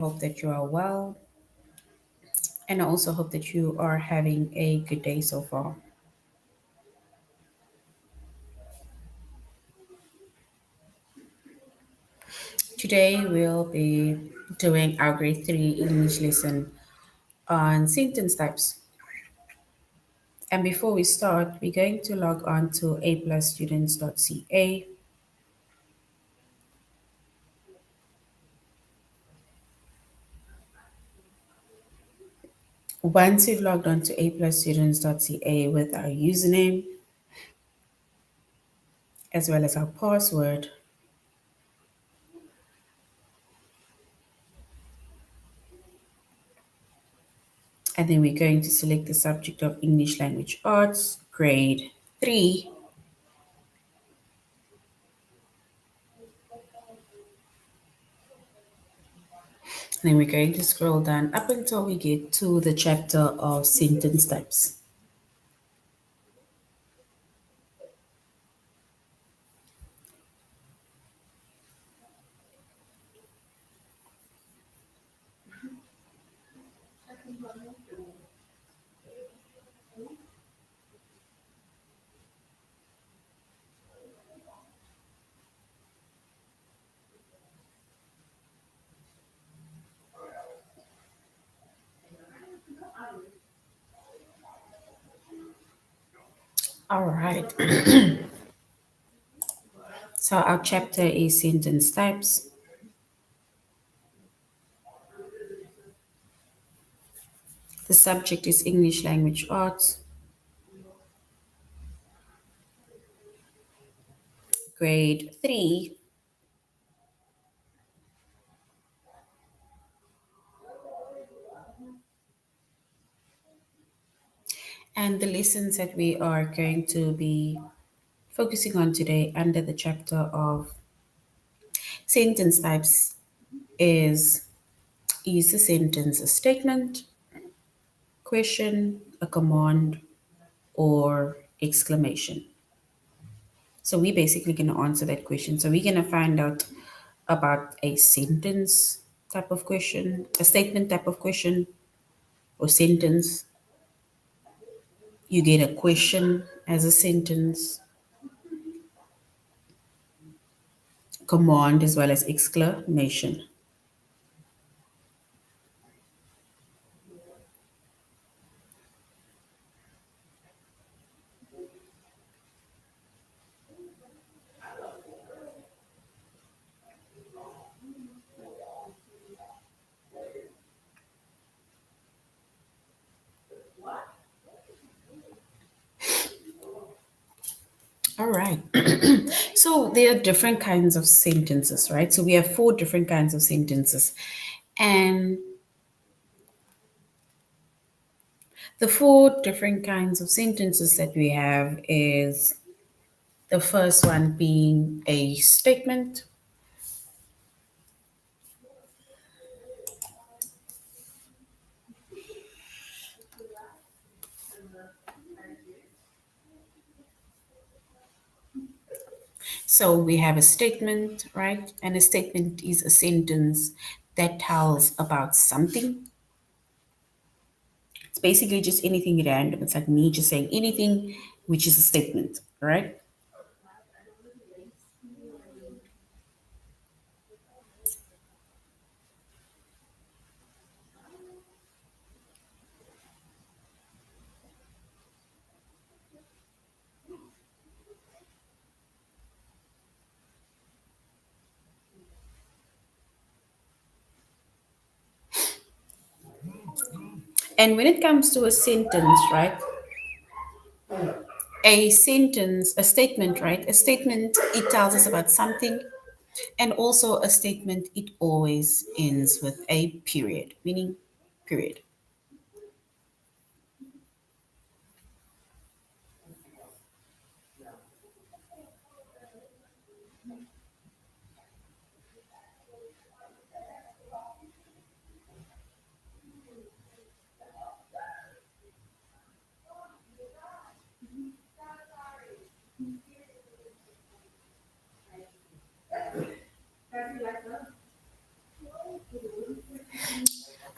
Hope that you are well, and I also hope that you are having a good day so far. Today, we'll be doing our grade 3 English lesson on sentence types. And before we start, we're going to log on to aplusstudents.ca. Once you've logged on to aplusstudents.ca with our username as well as our password, and then we're going to select the subject of English Language Arts, grade 3. And then we're going to scroll down up until we get to the chapter of sentence types. All right. So our chapter is sentence types. The subject is English Language Arts, grade 3. And the lessons that we are going to be focusing on today under the chapter of sentence types is a sentence a statement, question, a command, or exclamation. So we're basically going to answer that question. So we're going to find out about a sentence type of question, a statement type of question or sentence. You get a question as a sentence, command as well as exclamation. All right. So there are different kinds of sentences, right? So we have four different kinds of sentences. And the four different kinds of sentences that we have is the first one being a statement. So we have a statement, right? And a statement is a sentence that tells about something. It's basically just anything random. It's like me just saying anything, which is a statement, right? And when it comes to a sentence, right? A statement, right? A statement, it tells us about something. And also a statement, it always ends with a period, meaning period.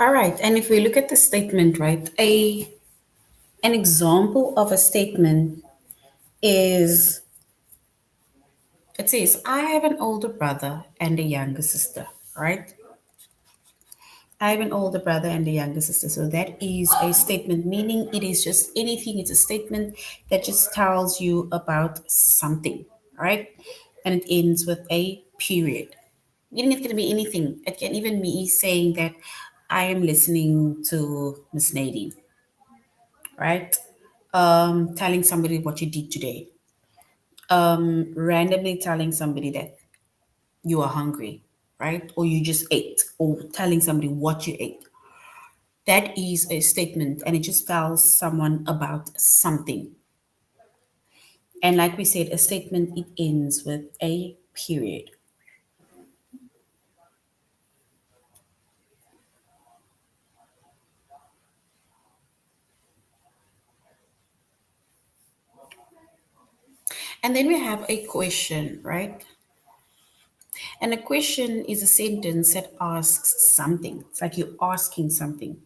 All right, and if we look at the statement, right, an example of a statement is it says, I have an older brother and a younger sister, right? I have an older brother and a younger sister. So that is a statement, meaning it is just anything. It's a statement that just tells you about something, right? And it ends with a period. Meaning it can be anything. It can even be saying that I am listening to Miss Nadine, right? Telling somebody what you did today. Randomly telling somebody that you are hungry, right? Or you just ate, or telling somebody what you ate. That is a statement and it just tells someone about something. And like we said, a statement, it ends with a period. And then we have a question, right? And a question is a sentence that asks something. It's like you're asking something.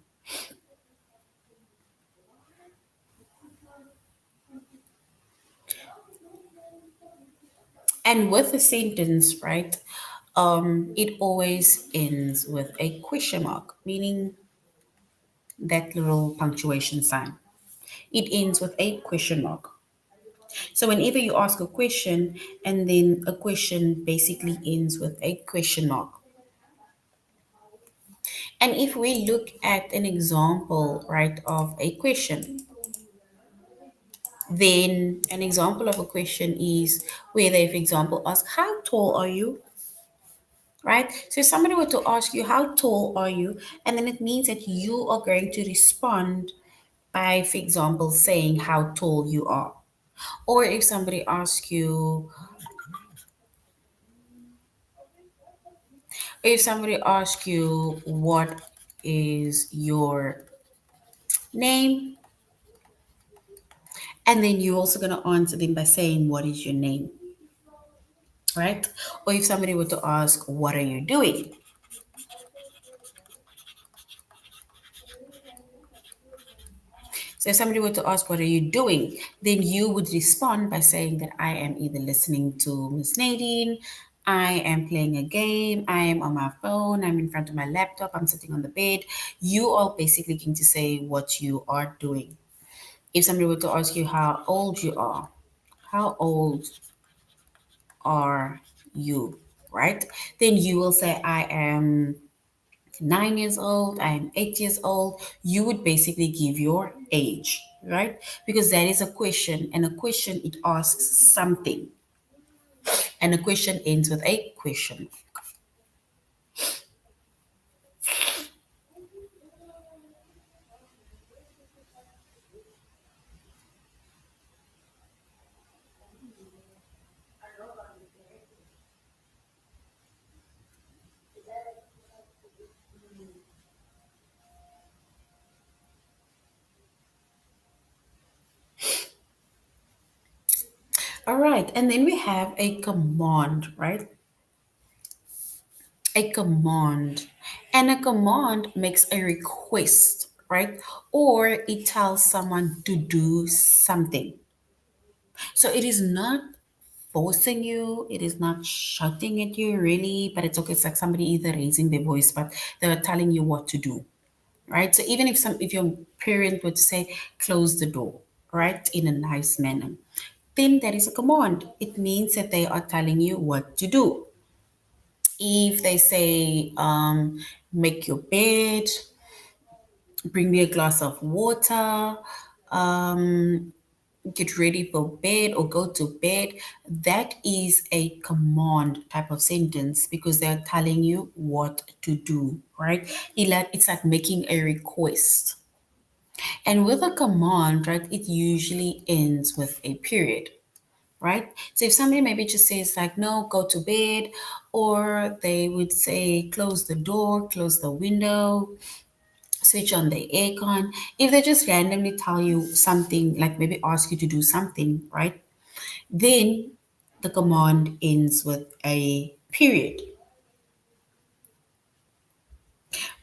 And with a sentence, right, it always ends with a question mark, meaning that little punctuation sign. It ends with a question mark. So whenever you ask a question and then a question basically ends with a question mark. And if we look at an example, right, of a question, then an example of a question is where they, for example, ask, how tall are you? Right? So if somebody were to ask you, how tall are you? And then it means that you are going to respond by, for example, saying how tall you are. Or if somebody asks you, if somebody asks you, what is your name? And then you're also going to answer them by saying, what is your name? Right? Or if somebody were to ask, what are you doing? So if somebody were to ask, what are you doing? Then you would respond by saying that I am either listening to Miss Nadine, I am playing a game, I am on my phone, I'm in front of my laptop, I'm sitting on the bed. You are basically going to say what you are doing. If somebody were to ask you how old you are, how old are you? Right? Then you will say, I am 9 years old, I'm 8 years old. You would basically give your age, right? Because that is a question, and a question, it asks something, and a question ends with a question. All right, and then we have a command, right? A command. And a command makes a request, right? Or it tells someone to do something. So it is not forcing you, it is not shouting at you really, but it's okay. It's like somebody either raising their voice, but they're telling you what to do, right? So even if your parent would say, close the door, right, in a nice manner, then that is a command. It means that they are telling you what to do. If they say, make your bed, bring me a glass of water, um, get ready for bed or go to bed, that is a command type of sentence because they're telling you what to do, right? It's like making a request. And with a command, right, it usually ends with a period, right? So if somebody maybe just says like, no, go to bed, or they would say, close the door, close the window, switch on the aircon. If they just randomly tell you something, like maybe ask you to do something, right? Then the command ends with a period.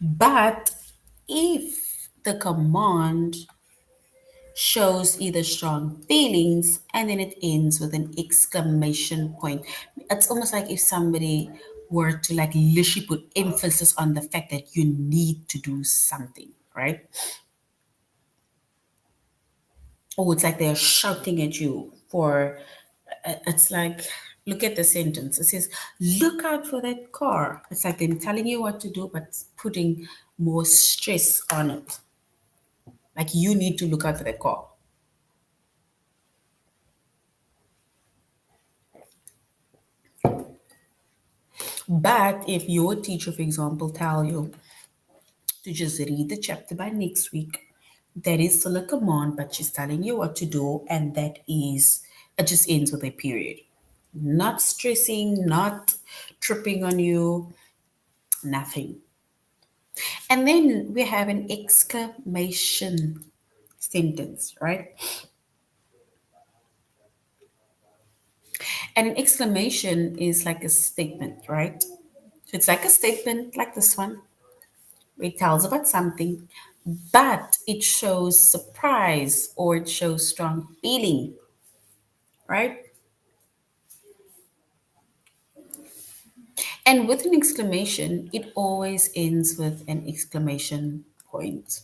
But if the command shows either strong feelings and then it ends with an exclamation point. It's almost like if somebody were to like literally put emphasis on the fact that you need to do something, right? Or it's like they're shouting at you for, it's like, look at the sentence. It says, look out for that car. It's like them telling you what to do, but putting more stress on it. Like you need to look out for that car. But if your teacher, for example, tell you to just read the chapter by next week, that is still a command, but she's telling you what to do, and that is, it just ends with a period. Not stressing, not tripping on you, nothing. And then we have an exclamation sentence, right? And an exclamation is like a statement, right? So it's like a statement like this one. It tells about something, but it shows surprise or it shows strong feeling, right? And with an exclamation, it always ends with an exclamation point.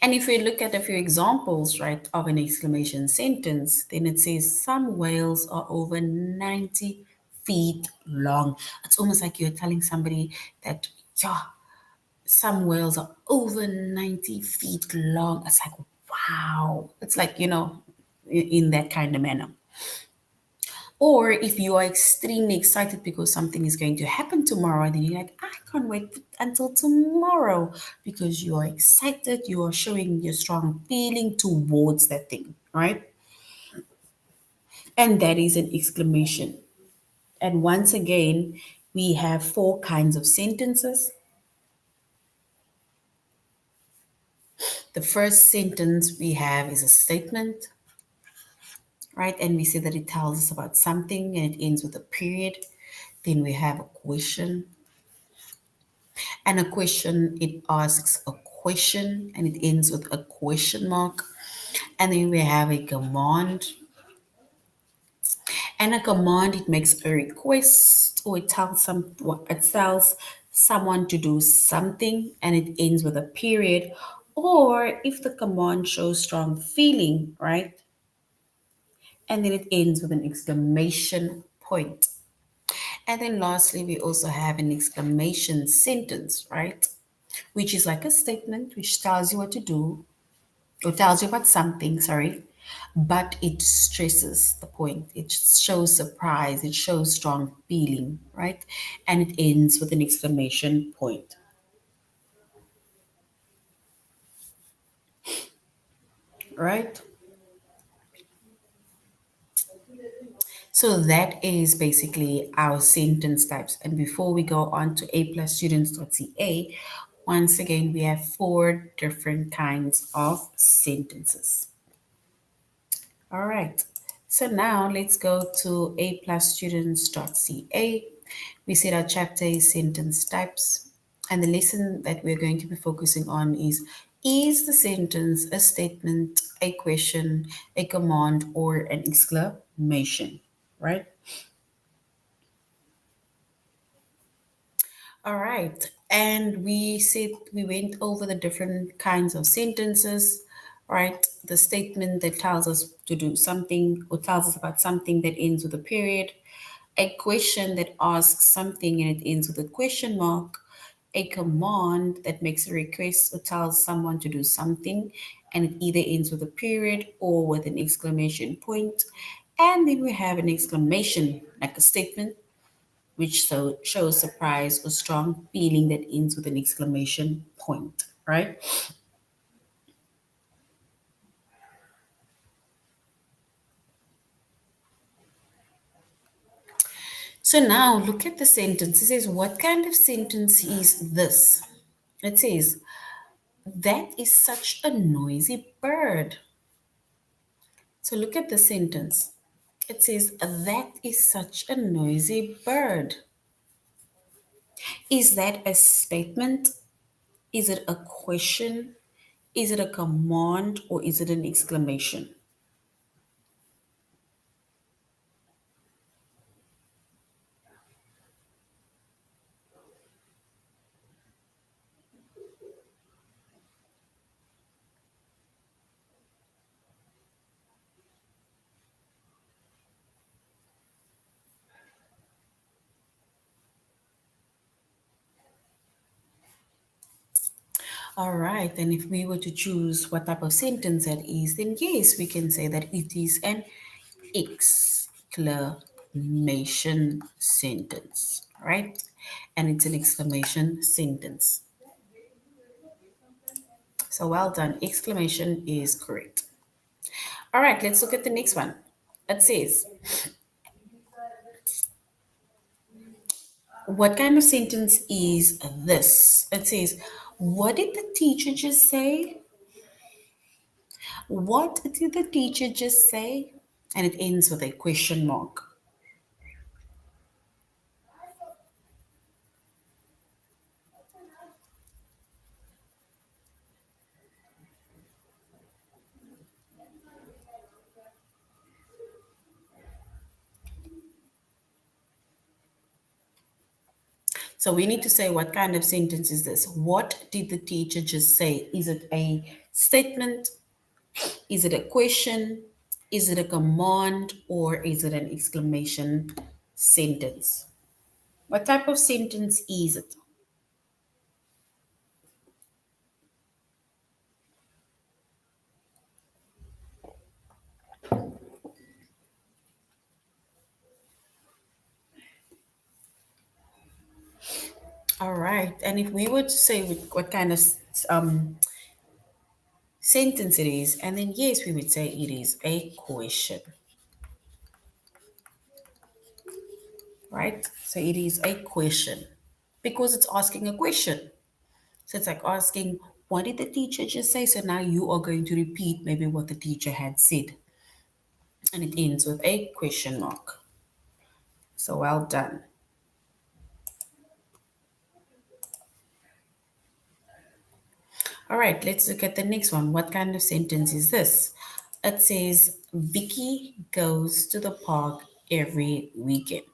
And if we look at a few examples, right, of an exclamation sentence, then it says some whales are over 90 feet long. It's almost like you're telling somebody that, yeah, some whales are over 90 feet long. It's like, wow. It's like, in that kind of manner. Or if you are extremely excited because something is going to happen tomorrow, and then you're like, I can't wait until tomorrow because you are excited, you are showing your strong feeling towards that thing, right? And that is an exclamation. And once again, we have four kinds of sentences. The first sentence we have is a statement, right? And we say that it tells us about something and it ends with a period. Then we have a question. And a question, it asks a question and it ends with a question mark. And then we have a command. And a command, it makes a request or it tells someone to do something and it ends with a period. Or if the command shows strong feeling, right? And then it ends with an exclamation point. And then lastly, we also have an exclamation sentence, right? Which is like a statement which tells you what to do or tells you about something, sorry, but it stresses the point. It shows surprise, it shows strong feeling, right? And it ends with an exclamation point, right? So that is basically our sentence types. And before we go on to aplusstudents.ca, once again, we have four different kinds of sentences. All right. So now let's go to aplusstudents.ca. We said our chapter is sentence types, and the lesson that we're going to be focusing on is the sentence a statement, a question, a command, or an exclamation, right? All right. And we said we went over the different kinds of sentences, right? The statement that tells us to do something or tells us about something that ends with a period, a question that asks something and it ends with a question mark, a command that makes a request or tells someone to do something and it either ends with a period or with an exclamation point. And then we have an exclamation, like a statement which shows surprise or strong feeling that ends with an exclamation point, right? So now look at the sentence. It says, what kind of sentence is this? It says, that is such a noisy bird. So look at the sentence. It says, that is such a noisy bird. Is that a statement? Is it a question? Is it a command or is it an exclamation? All right, then if we were to choose what type of sentence that is, then yes, we can say that it is an exclamation sentence, right? And it's an exclamation sentence. So well done. Exclamation is correct. All right, let's look at the next one. It says, what kind of sentence is this? It says, what did the teacher just say? What did the teacher just say? And it ends with a question mark. So we need to say what kind of sentence is this? What did the teacher just say? Is it a statement? Is it a question? Is it a command? Or is it an exclamation sentence? What type of sentence is it? All right. And if we were to say what kind of sentence it is, and then yes, we would say it is a question, right? So it is a question because it's asking a question. So it's like asking, what did the teacher just say? So now you are going to repeat maybe what the teacher had said. And it ends with a question mark. So well done. All right, let's look at the next one. What kind of sentence is this? It says, Vicky goes to the park every weekend.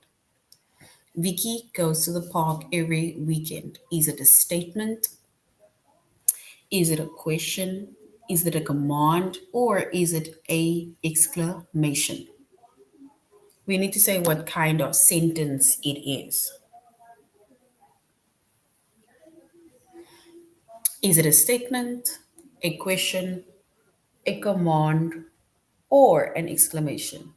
Vicky goes to the park every weekend. Is it a statement? Is it a question? Is it a command? Or is it a exclamation? We need to say what kind of sentence it is. Is it a statement, a question, a command, or an exclamation?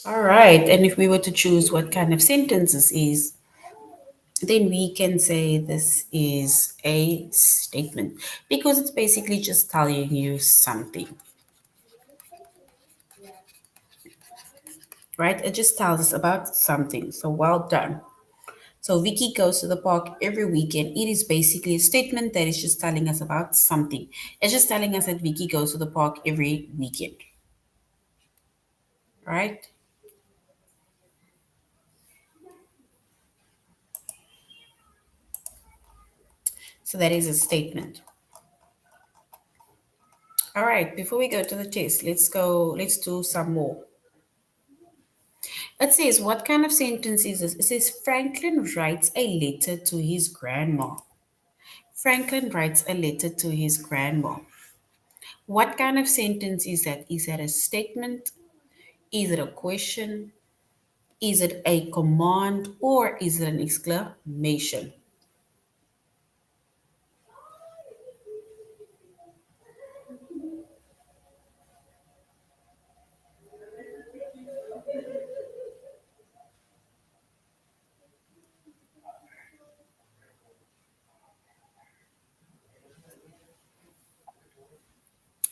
All right, and if we were to choose what kind of sentence this is, then we can say this is a statement because it's basically just telling you something, right? It just tells us about something. So well done. So Vicky goes to the park every weekend. It is basically a statement that is just telling us about something. It's just telling us that Vicky goes to the park every weekend, right? So that is a statement. All right, before we go to the test, let's do some more. It says, what kind of sentence is this? It says, Franklin writes a letter to his grandma. Franklin writes a letter to his grandma. What kind of sentence is that? Is that a statement? Is it a question? Is it a command? Or is it an exclamation?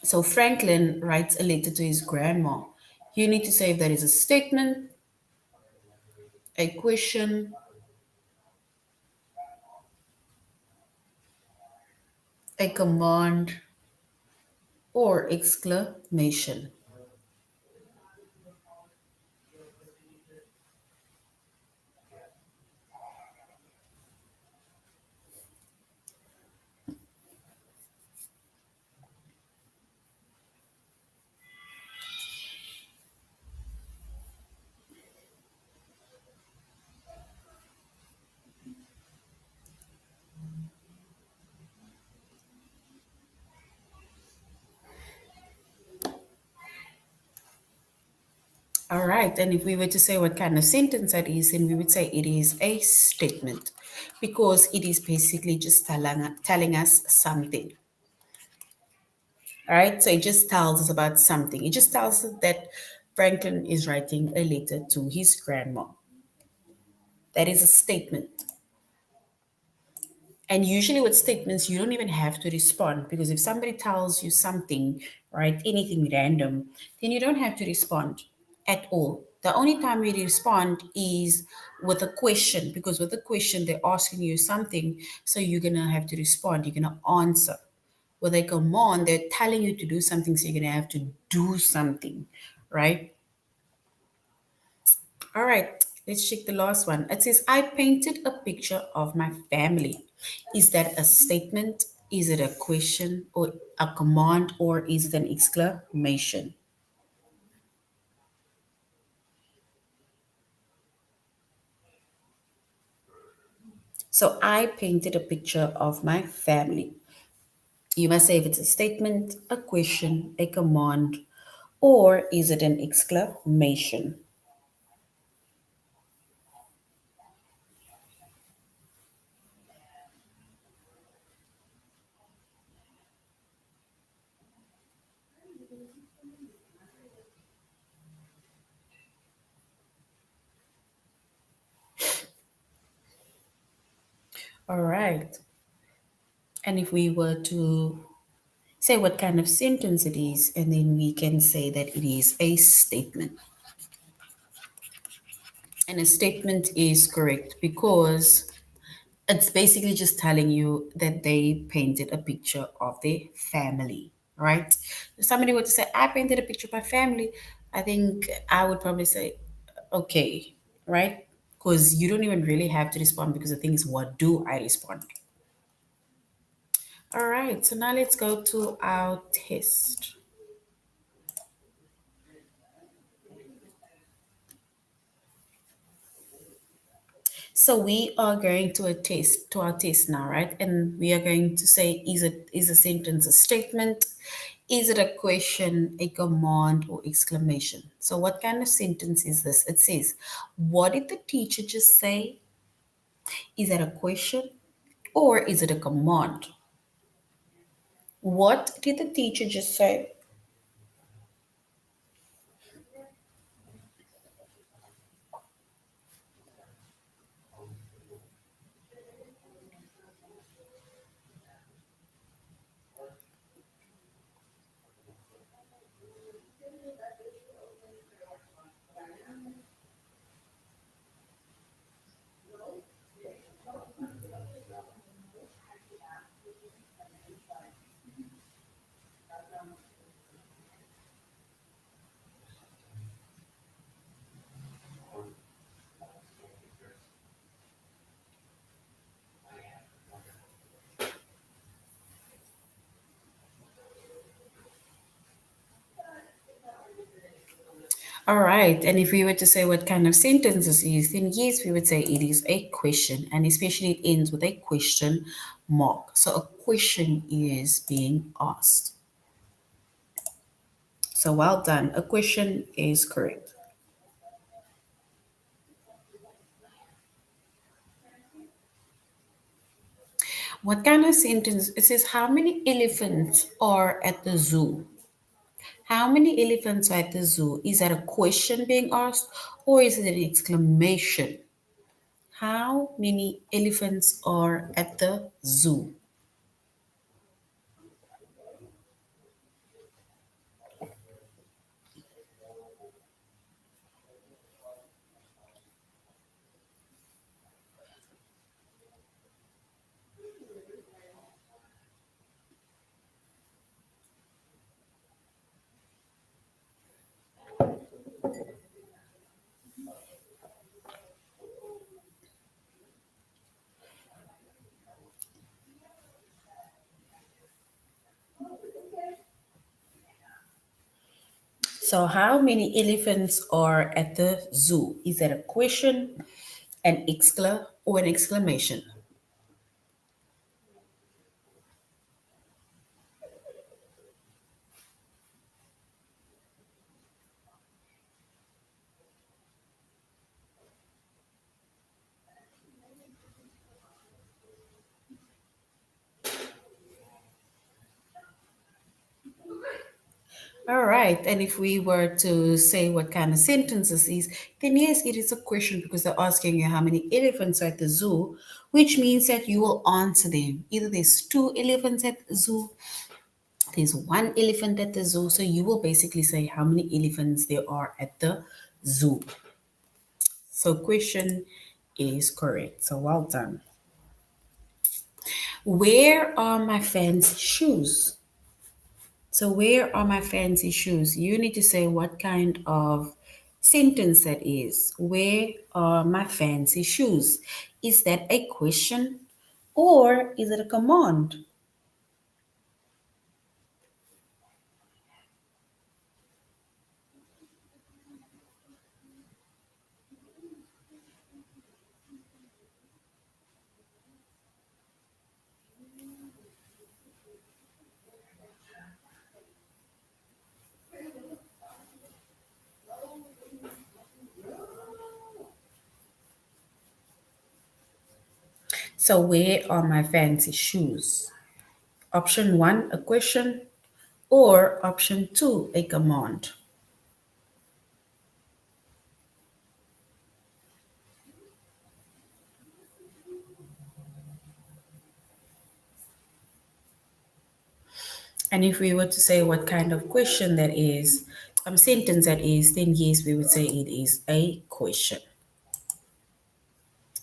So Franklin writes a letter to his grandma. You need to say if that is a statement, a question, a command, or exclamation. All right, and if we were to say what kind of sentence that is, then we would say it is a statement because it is basically just telling us something. All right, so it just tells us about something. It just tells us that Franklin is writing a letter to his grandma. That is a statement. And usually with statements, you don't even have to respond because if somebody tells you something, right, anything random, then you don't have to respond at all. The only time you respond is with a question because with a question, they're asking you something. So you're going to have to respond. You're going to answer. With a command, they're telling you to do something. So you're going to have to do something, right? All right, let's check the last one. It says, I painted a picture of my family. Is that a statement? Is it a question or a command or is it an exclamation? So I painted a picture of my family. You must say if it's a statement, a question, a command, or is it an exclamation? All right. And if we were to say what kind of sentence it is, and then we can say that it is a statement. And a statement is correct because it's basically just telling you that they painted a picture of their family, right? If somebody were to say, I painted a picture of my family, I think I would probably say, okay, right? Because you don't even really have to respond because the thing is, what do I respond? All right, so now let's go to our test. So we are going to a test to our test now, right? And we are going to say, is a sentence a statement? Is it a question, a command, or exclamation? So what kind of sentence is this? It says, what did the teacher just say? Is that a question or is it a command? What did the teacher just say? All right. And if we were to say what kind of sentence this is, then yes, we would say it is a question, and especially it ends with a question mark. So a question is being asked. So well done. A question is correct. What kind of sentence? It says, how many elephants are at the zoo? How many elephants are at the zoo? Is that a question being asked or is it an exclamation? How many elephants are at the zoo? So, how many elephants are at the zoo? Is that a question, an or an exclamation? All right. And if we were to say what kind of sentence this is, then yes, it is a question because they're asking you how many elephants are at the zoo, which means that you will answer them. Either there's two elephants at the zoo, there's one elephant at the zoo. So you will basically say how many elephants there are at the zoo. So question is correct. So well done. Where are my fancy shoes? So, where are my fancy shoes? You need to say what kind of sentence that is. Where are my fancy shoes? Is that a question or is it a command? So, where are my fancy shoes? Option one, a question, or option two, a command. And if we were to say what kind of question that is, sentence that is, then yes, we would say it is a question.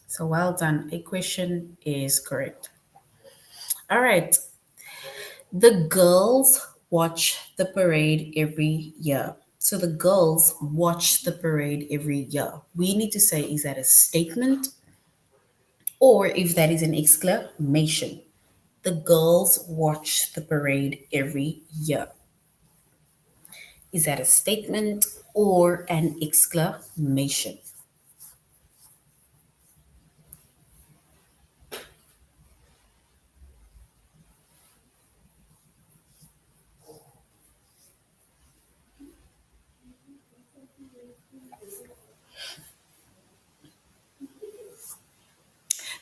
So well done. A question is correct. All right. The girls watch the parade every year. So the girls watch the parade every year. We need to say, is that a statement or if that is an exclamation? The girls watch the parade every year. Is that a statement or an exclamation?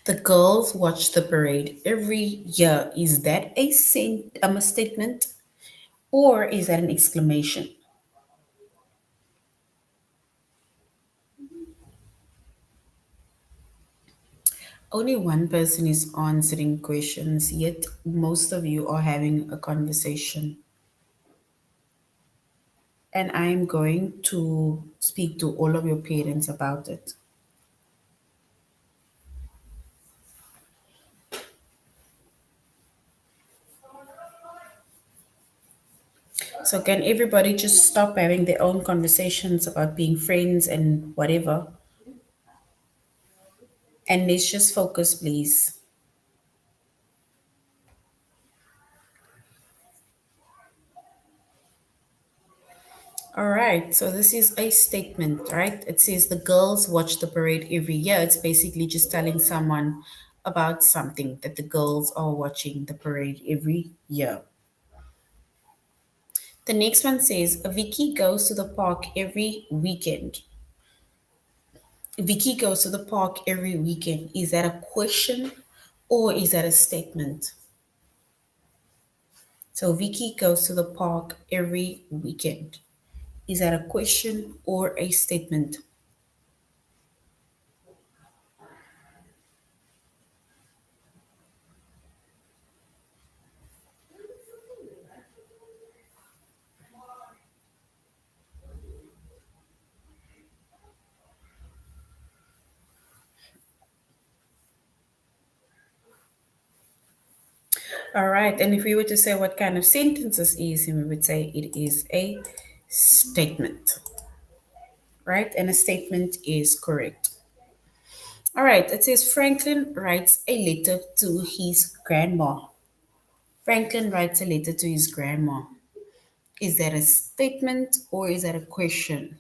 The girls watch the parade every year. Is that a statement or is that an exclamation? Only one person is answering questions, yet most of you are having a conversation. And I'm going to speak to all of your parents about it. So, can everybody just stop having their own conversations about being friends and whatever? And let's just focus, please. All right, so this is a statement, right? It says the girls watch the parade every year. It's basically just telling someone about something that the girls are watching the parade every year. The next one says Vicky goes to the park every weekend. Vicky goes to the park every weekend. Is that a question or is that a statement? So Vicky goes to the park every weekend. Is that a question or a statement? All right, and if we were to say what kind of sentence this is, then we would say it is a statement. right? And a statement is correct. All right, it says Franklin writes a letter to his grandma. Franklin writes a letter to his grandma. Is that a statement or is that a question?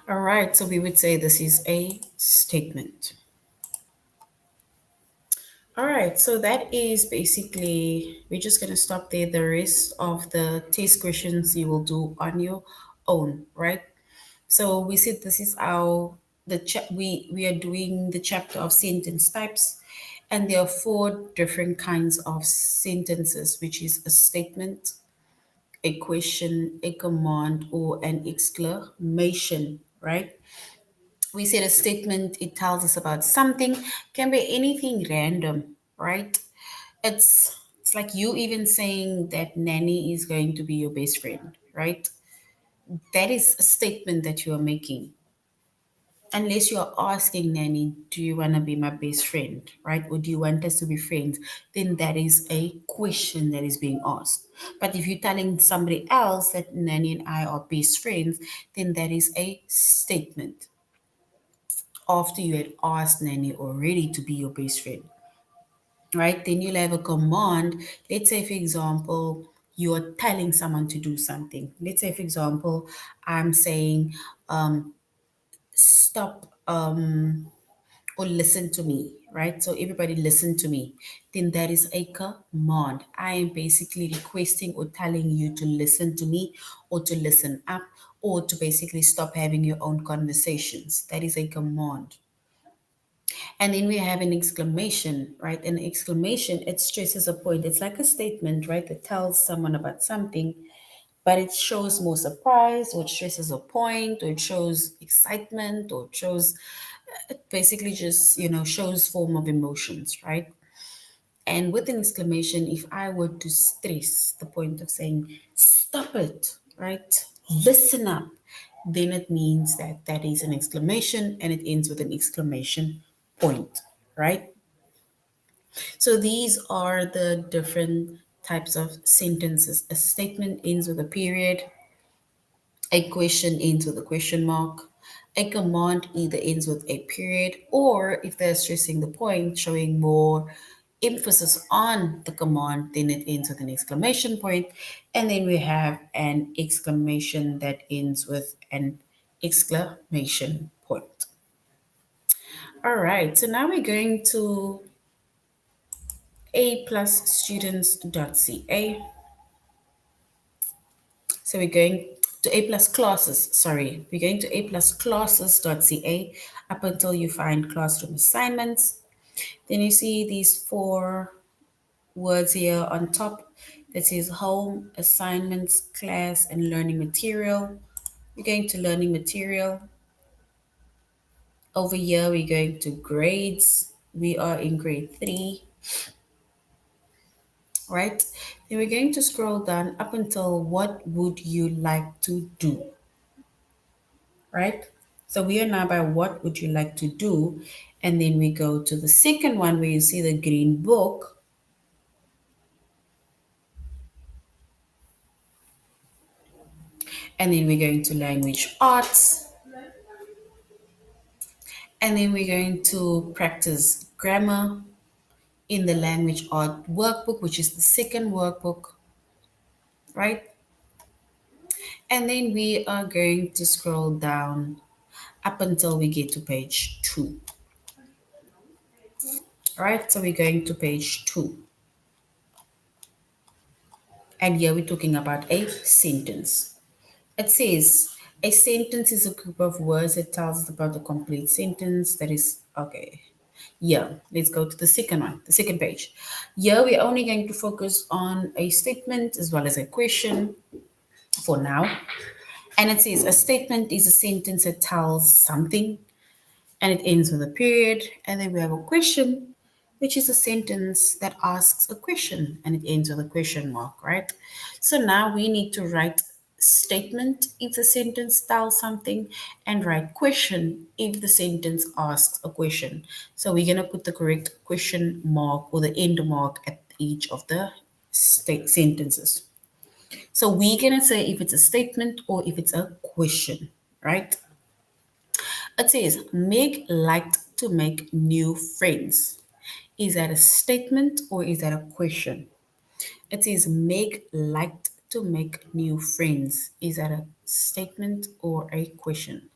All right, so we would say this is a statement. All right, so that is basically, we're just going to stop there. The rest of the test questions you will do on your own, right? So we said this is our we are doing the chapter of sentence types, and there are four different kinds of sentences, which is a statement, a question, a command, or an exclamation, right? We said a statement, it tells us about something, can be anything random, right? It's like you even saying that Nanny is going to be your best friend, right? That is a statement that you are making. Unless you are asking Nanny, do you want to be my best friend, right? Or do you want us to be friends? Then that is a question that is being asked. But if you're telling somebody else that Nanny and I are best friends, then that is a statement after you had asked Nanny already to be your best friend, right? Then you'll have a command. Let's say, for example, you're telling someone to do something. Let's say, for example, I'm saying, stop or listen to me, right? So everybody listen to me. Then that is a command. I am basically requesting or telling you to listen to me or to listen up or to basically stop having your own conversations. That is a command. And then we have an exclamation, right? An exclamation, it stresses a point. It's like a statement, right? That tells someone about something, but it shows more surprise, or it stresses a point, or it shows excitement, or it shows, it basically just, shows form of emotions, right? And with an exclamation, if I were to stress the point of saying, stop it, right? Listen up, then it means that that is an exclamation and it ends with an exclamation point, right? So these are the different types of sentences. A statement ends with a period, a question ends with a question mark, a command either ends with a period, or if they're stressing the point, showing more emphasis on the command, then it ends with an exclamation point. And then we have an exclamation that ends with an exclamation point. All right, so now we're going to aplusstudents.ca. So we're going to A plus classes, sorry, we're going to A plus classes.ca up until you find classroom assignments. Then you see these four words here on top that says home, assignments, class, and learning material. We're going to learning material. Over here, we're going to grades. We are in grade 3, right? Then we're going to scroll down up until what would you like to do, right? So we are now by what would you like to do? And then we go to the second one where you see the green book. And then we're going to language arts. And then we're going to practice grammar in the language art workbook, which is the second workbook, right? And then we are going to scroll down up until we get to page 2. All right, so we're going to page 2. And here we're talking about a sentence. It says, a sentence is a group of words that tells us about a complete sentence. That is, okay. Yeah, let's go to the second one, the second page. Here we're only going to focus on a statement as well as a question for now. And it says, a statement is a sentence that tells something. and it ends with a period. And then we have a question, which is a sentence that asks a question and it ends with a question mark, right? So now we need to write statement if the sentence tells something and write question if the sentence asks a question. So we're going to put the correct question mark or the end mark at each of the sentences. So we're going to say if it's a statement or if it's a question, right? It says, Meg liked to make new friends. Is that a statement or is that a question? It says, Meg liked to make new friends. Is that a statement or a question?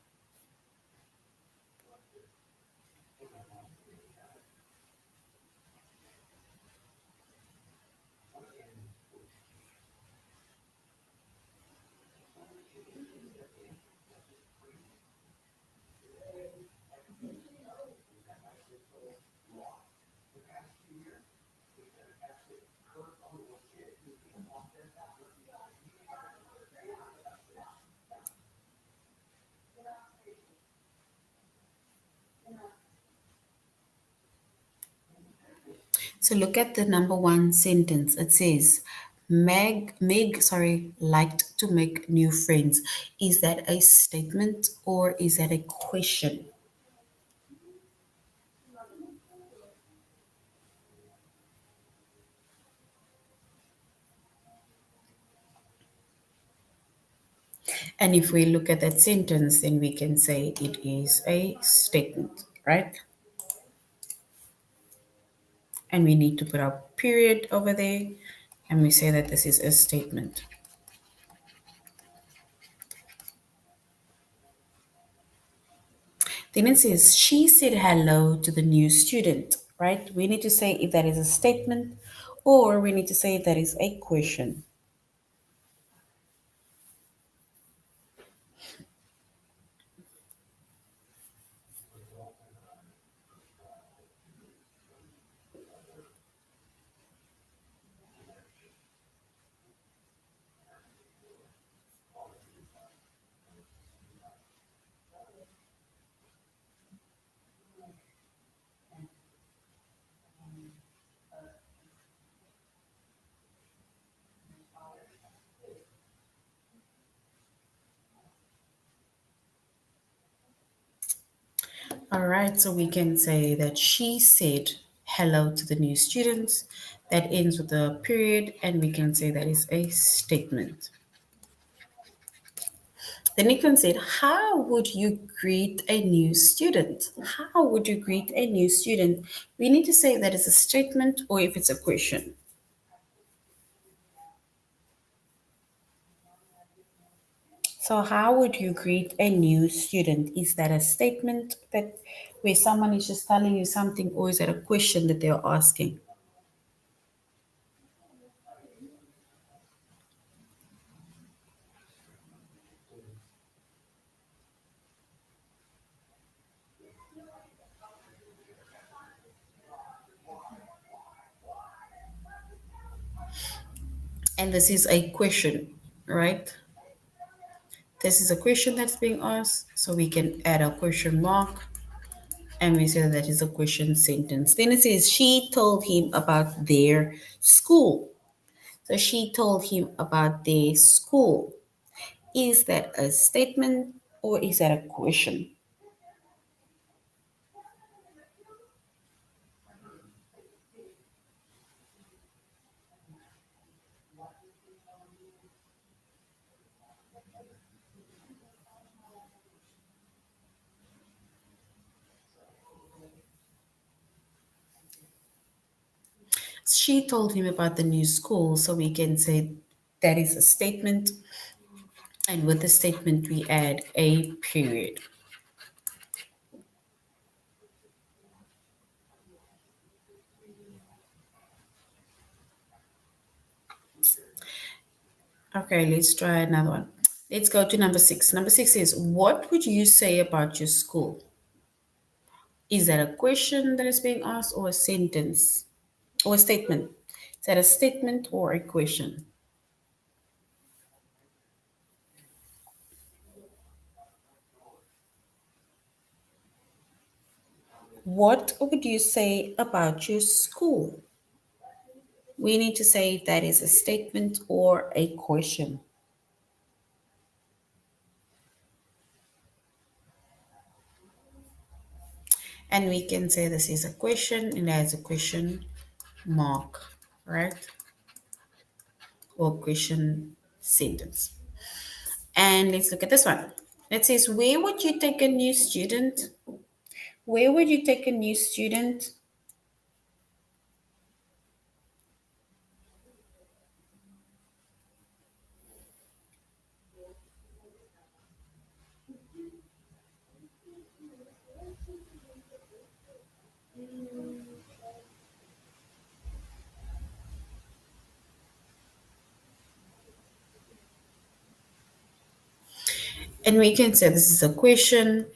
So look at the number one sentence. It says, Meg, liked to make new friends. Is that a statement or is that a question? And if we look at that sentence, then we can say it is a statement, right? And we need to put our period over there and we say that this is a statement. Then it says she said hello to the new student, right? We need to say if that is a statement or we need to say if that is a question. All right, so we can say that she said hello to the new students. That ends with a period, and we can say that is a statement. Then Nickon said, how would you greet a new student? How would you greet a new student? We need to say that it's a statement or if it's a question. So how would you greet a new student? Is that a statement that where someone is just telling you something or is that a question that they're asking? And this is a question, right? This is a question that's being asked, so we can add a question mark and we say that is a question sentence. Then it says she told him about their school. So she told him about their school. Is that a statement or is that a question? She told him about the new school, so we can say that is a statement. And with the statement, we add a period. Okay, let's try another one. Let's go to number six. Number six is, what would you say about your school? Is that a question that is being asked or a sentence or a statement? Is that a statement or a question? What would you say about your school? We need to say if that is a statement or a question. And we can say this is a question and has a question mark, right? Or question sentence. And let's look at this one. It says, where would you take a new student? Where would you take a new student? And we can say this is a question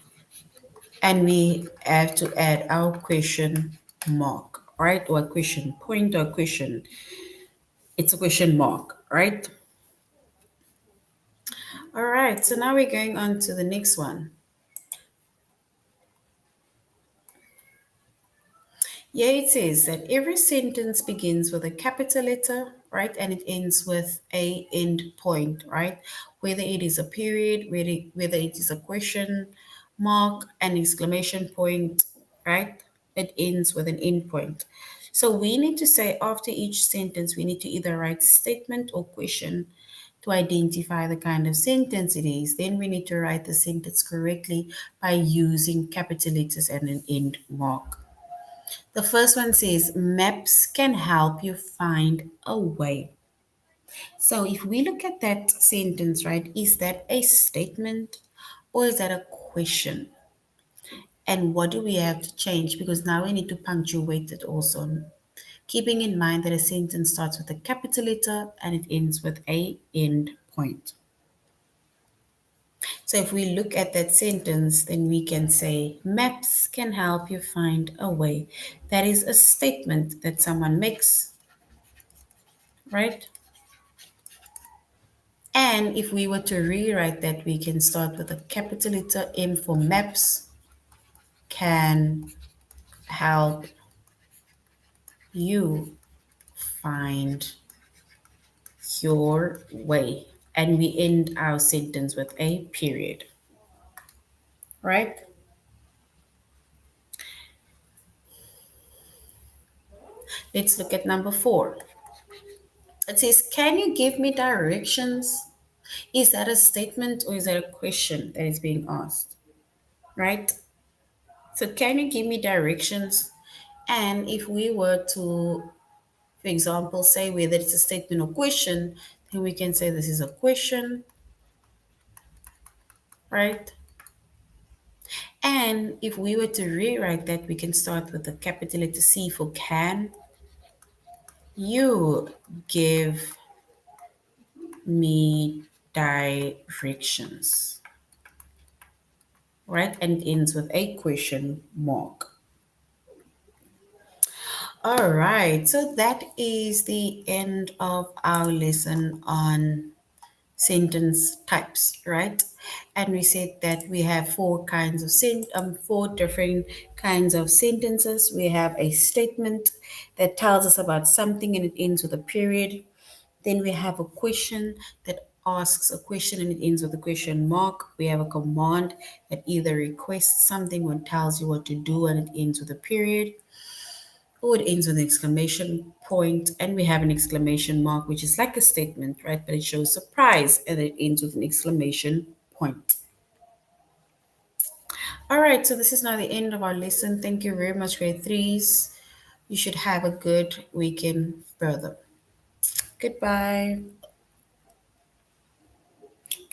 and we have to add our question mark, right? Or a question point or a question. It's a question mark, right? All right, so now we're going on to the next one. Yeah, it says that every sentence begins with a capital letter, right? And it ends with a end point, right? Whether it is a period, whether it is a question mark, an exclamation point, right? It ends with an end point. So we need to say after each sentence, we need to either write statement or question to identify the kind of sentence it is. Then we need to write the sentence correctly by using capital letters and an end mark. The first one says maps can help you find a way. So if we look at that sentence, right, is that a statement or is that a question? And what do we have to change? Because now we need to punctuate it also. Keeping in mind that a sentence starts with a capital letter and it ends with a end point. So if we look at that sentence, then we can say maps can help you find a way. That is a statement that someone makes, right? And if we were to rewrite that, we can start with a capital letter M for maps can help you find your way. And we end our sentence with a period, right? Let's look at number 4. It says, can you give me directions? Is that a statement or is that a question that is being asked, right? So, can you give me directions? And if we were to, for example, say whether it's a statement or question, then we can say this is a question, right? And if we were to rewrite that, we can start with the capital letter C for can. You give me directions, right? And it ends with a question mark. All right, so that is the end of our lesson on sentence types, right? And we said that we have four different kinds of sentences. We have a statement that tells us about something and it ends with a period. Then we have a question that asks a question and it ends with a question mark. We have a command that either requests something or tells you what to do and it ends with a period. Or it ends with an exclamation point, and we have an exclamation mark, which is like a statement, right? But it shows surprise, and it ends with an exclamation point. All right, so this is now the end of our lesson. Thank you very much, grade threes. You should have a good weekend further. Goodbye.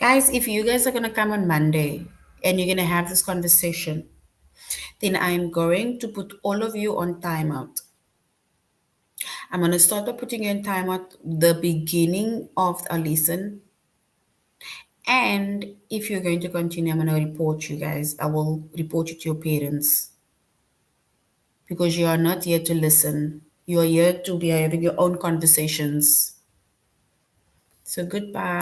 Guys, if you guys are going to come on Monday and you're going to have this conversation, then I'm going to put all of you on timeout. I'm going to start by putting you in timeout the beginning of our lesson. And if you're going to continue, I'm going to report you guys. I will report you to your parents because you are not here to listen. You are here to be having your own conversations. So, goodbye.